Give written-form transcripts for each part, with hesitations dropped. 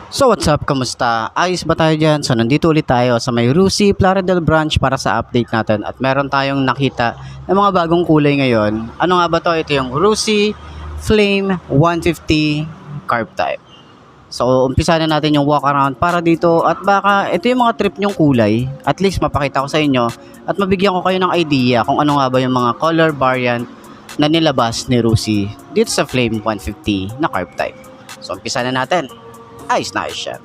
So what's up, kamusta? Ayos ba tayo dyan? So nandito ulit tayo sa may Rusi, Plaridel branch para sa update natin at meron tayong nakita ng mga bagong kulay ngayon. Ano nga ba to? Ito yung Rusi Flame 150 Carb Type. So umpisa na natin yung walk around para dito at baka ito yung mga trip nyong kulay. At least mapakita ko sa inyo at mabigyan ko kayo ng idea kung ano nga ba yung mga color variant na nilabas ni Rusi dito sa Flame 150 na Carb Type. So umpisa na natin. Ayos na ayos siya.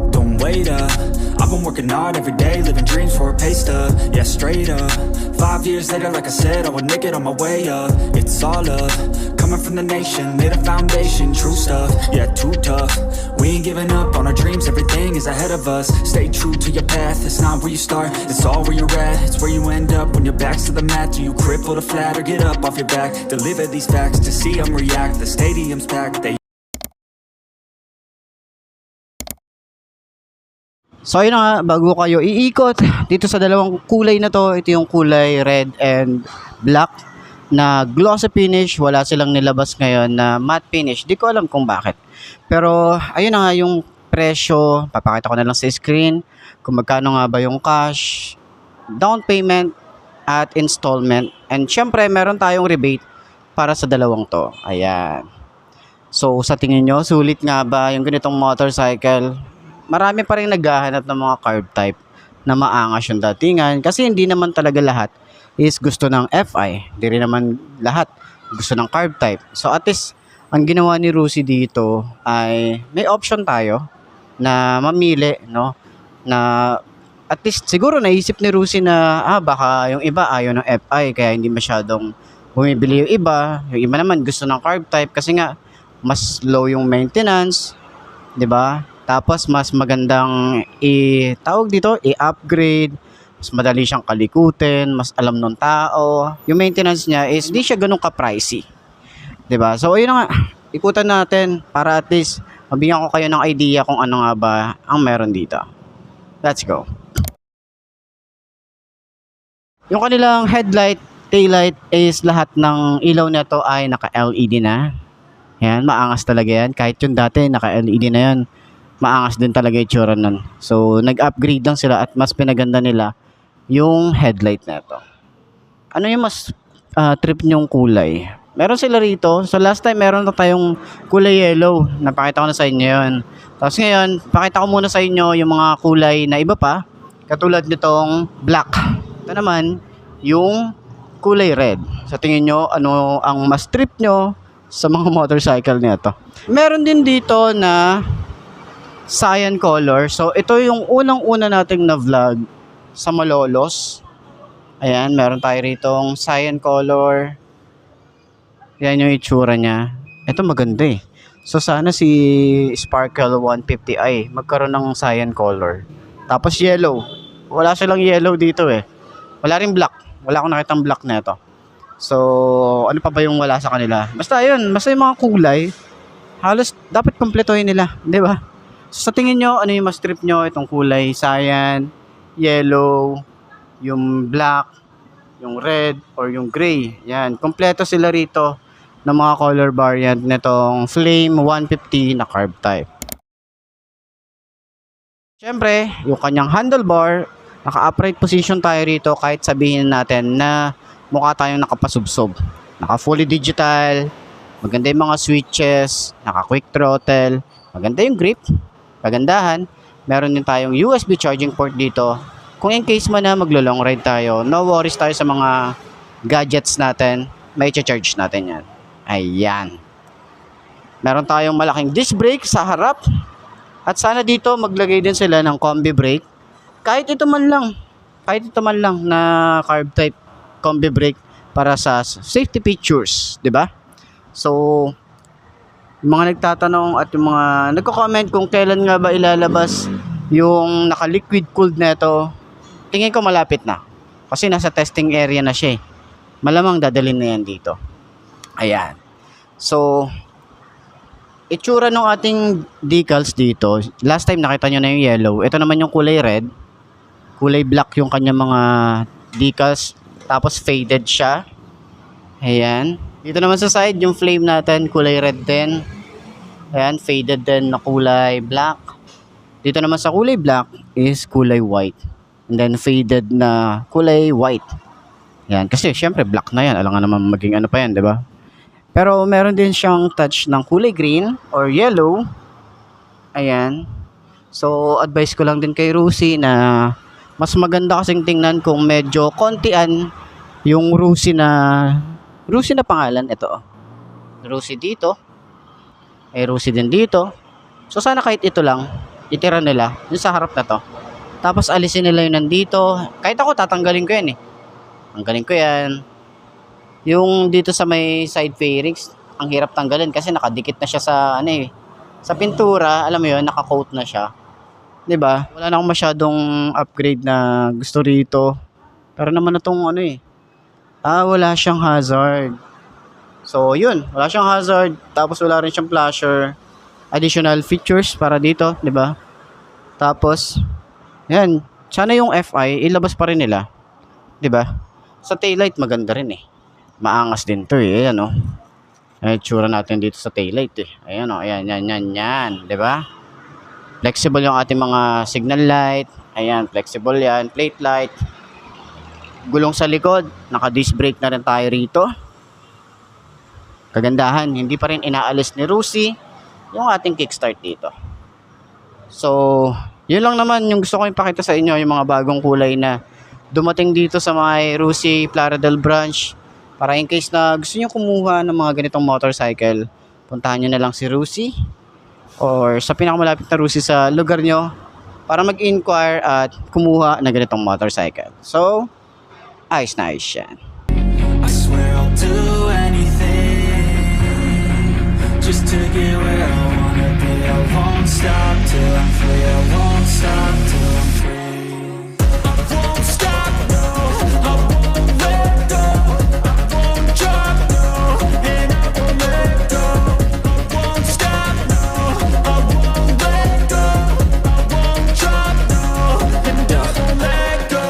Don't wait up, I've been working hard every day, living dreams for a pay stub, yeah straight up. 5 years later, like I said, I would make it on my way up. It's all up, coming from the nation, laid a foundation, true stuff, yeah too tough. We ain't giving up on our dreams, everything is ahead of us. Stay true to your path, it's not where you start, it's all where you're at. It's where you end up when your back's to the mat. Do you cripple to flat or get up off your back? Deliver these facts to see them react, the stadium's packed, they So ayun na nga, bago kayo iikot dito sa dalawang kulay na to, ito yung kulay red and black na glossy finish. Wala silang nilabas ngayon na matte finish. Di ko alam kung bakit. Pero ayun na nga yung presyo. Papakita ko na lang sa screen kung magkano nga ba yung cash, down payment at installment. And syempre meron tayong rebate para sa dalawang to. Ayan. So sa tingin nyo, sulit nga ba yung ganitong motorcycle? Marami pa rin naghahanap ng mga carb type na maangas yung datingan kasi hindi naman talaga lahat is gusto ng FI. Hindi rin naman lahat gusto ng carb type. So at least ang ginawa ni Rusi dito ay may option tayo na mamili, no? Na at least siguro naisip ni Rusi na baka yung iba ayaw ng FI kaya hindi masyadong bumibili yung iba. Yung iba naman gusto ng carb type kasi nga mas low yung maintenance, 'di ba? Tapos mas magandang i-upgrade, mas madali siyang kalikutin, mas alam ng tao. Yung maintenance niya is hindi siya ganun ka-pricey. 'Di ba? So ayun na nga, ikutan natin para at least mabigyan ko kayo ng idea kung ano nga ba ang meron dito. Let's go. Yung kanilang headlight, taillight is lahat ng ilaw nito ay naka-LED na. Yan, maangas talaga yan. Kahit yung dati naka-LED na yan, maangas din talaga yung tsura nun. So, nag-upgrade lang sila at mas pinaganda nila yung headlight na ito. Ano yung mas trip nyong kulay? Meron sila rito. So, last time meron na tayong kulay yellow. Napakita ko na sa inyo yun. Tapos ngayon, pakita ko muna sa inyo yung mga kulay na iba pa. Katulad nitong black. Ito naman, yung kulay red. Sa tingin nyo, ano ang mas trip nyo sa mga motorcycle nito? Meron din dito na cyan color. So, ito yung unang-una nating na-vlog sa Malolos. Ayan, meron tayo ritong cyan color. Yan yung itsura niya. Ito maganda eh. So, sana si Sparkle 150i magkaroon ng cyan color. Tapos yellow. Wala silang yellow dito eh. Wala rin black. Wala akong nakitang black na ito. So, ano pa ba yung wala sa kanila? Basta yun, basta yung mga kulay, halos dapat kumpletuhin nila, di ba? So, sa tingin nyo, ano yung mas trip nyo? Itong kulay, cyan, yellow, yung black, yung red, or yung gray. Yan, kompleto sila rito ng mga color variant nitong Flame 150 na carb type. Siyempre, yung kanyang handlebar, naka-upright position tayo rito kahit sabihin natin na mukha tayong nakapasubsob. Naka-fully digital, maganda yung mga switches, naka-quick throttle, maganda yung grip. Kagandahan, meron din tayong USB charging port dito. Kung in case man na maglo-long ride tayo, no worries tayo sa mga gadgets natin, may charge natin yan. Ayan. Meron tayong malaking disc brake sa harap. At sana dito maglagay din sila ng combi brake. Kahit ito man lang na carb type combi brake para sa safety features, 'di ba? So, yung mga nagtatanong at yung mga nagko-comment kung kailan nga ba ilalabas yung naka-liquid cooled neto, tingin ko malapit na. Kasi nasa testing area na siya eh. Malamang dadalhin na yan dito. Ayan. So, itsura ng ating decals dito. Last time nakita nyo na yung yellow. Ito naman yung kulay red. Kulay black yung kanyang mga decals. Tapos faded siya. Ayan. Dito naman sa side, yung flame natin, kulay red din. Ayan, faded din na kulay black. Dito naman sa kulay black is kulay white. And then faded na kulay white. Yan, kasi syempre black na yan. Alam nga naman maging ano pa yan, di ba? Pero meron din siyang touch ng kulay green or yellow. Ayan. So, advice ko lang din kay Rusi na mas maganda kasing tingnan kung medyo kontian yung Rusi na pangalan. Ito. Rusi dito. May Rusi din dito. So, sana kahit ito lang, itira nila yung sa harap na to. Tapos, alisin nila yung nandito. Kahit ako, tatanggalin ko yan eh. Tanggalin ko yan. Yung dito sa may side fairings, ang hirap tanggalin kasi nakadikit na siya sa ano eh. Sa pintura, alam mo yun, naka-coat na siya. 'Di ba? Wala na akong masyadong upgrade na gusto rito. Pero naman na tong ano eh. Wala siyang hazard. So, yun, wala siyang hazard, tapos wala rin siyang flasher. Additional features para dito, 'di ba? Tapos, yan, sana yung FI ilabas pa rin nila. 'Di ba? Sa taillight maganda rin eh. Maangas din 'to eh, ayan oh. Ay, tsura natin dito sa taillight eh. Ayan oh, ayan, yan, 'di ba? Flexible yung ating mga signal light. Ayan, flexible yan, plate light. Gulong sa likod, naka-disc brake na rin tayo rito. Kagandahan, hindi pa rin inaalis ni Rusi yung ating kickstart dito. So, yun lang naman yung gusto ko ipakita sa inyo, yung mga bagong kulay na dumating dito sa may Rusi Plaridel branch. Para in case na gusto nyo kumuha ng mga ganitong motorcycle, puntahan nyo na lang si Rusi or sa pinakamalapit na Rusi sa lugar nyo para mag-inquire at kumuha ng ganitong motorcycle. So, ayos na ayos yan. I swear I'll do anything just to get where I wanna be. I won't stop till I'm free. I won't stop till I'm free. I won't stop, no. I won't let go. I won't drop, no. And I won't let go. I won't stop, no. I won't let go. I won't drop, no. And I won't let go.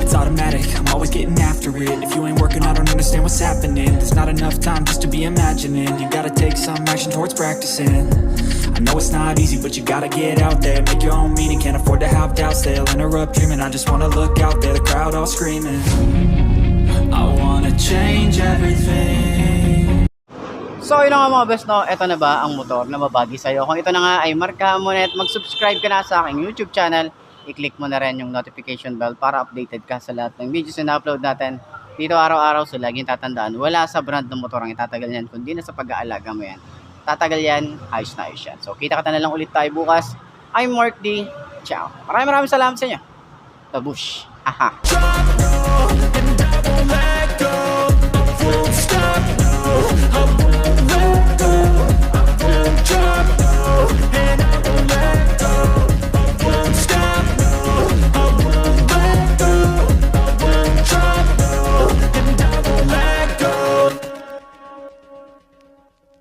It's automatic, I'm always getting after it. If you ain't working, I don't understand what's happening. There's not enough time just to be imagining. You gotta take some action towards practicing. I know it's not easy, but you gotta get out there. Make your own meaning, can't afford to have doubts. They'll interrupt dreaming, I just wanna look out there. The crowd all screaming, I wanna change everything. So, yun na nga mga best, no? Ito na ba ang motor na mabagi sa'yo? Kung ito na nga ay marka mo na at mag-subscribe ka na sa aking YouTube channel, i-click mo na rin yung notification bell para updated ka sa lahat ng videos na upload natin dito araw-araw. So, laging tatandaan, wala sa brand ng motor ang itatagal yan, kundi na sa pag-aalaga mo yan. Tatagal yan, ayos na ayos yan. So, kita ka na lang ulit tayo bukas. I'm Mark D. Ciao. Maraming salamat sa inyo. Tabush. Haha.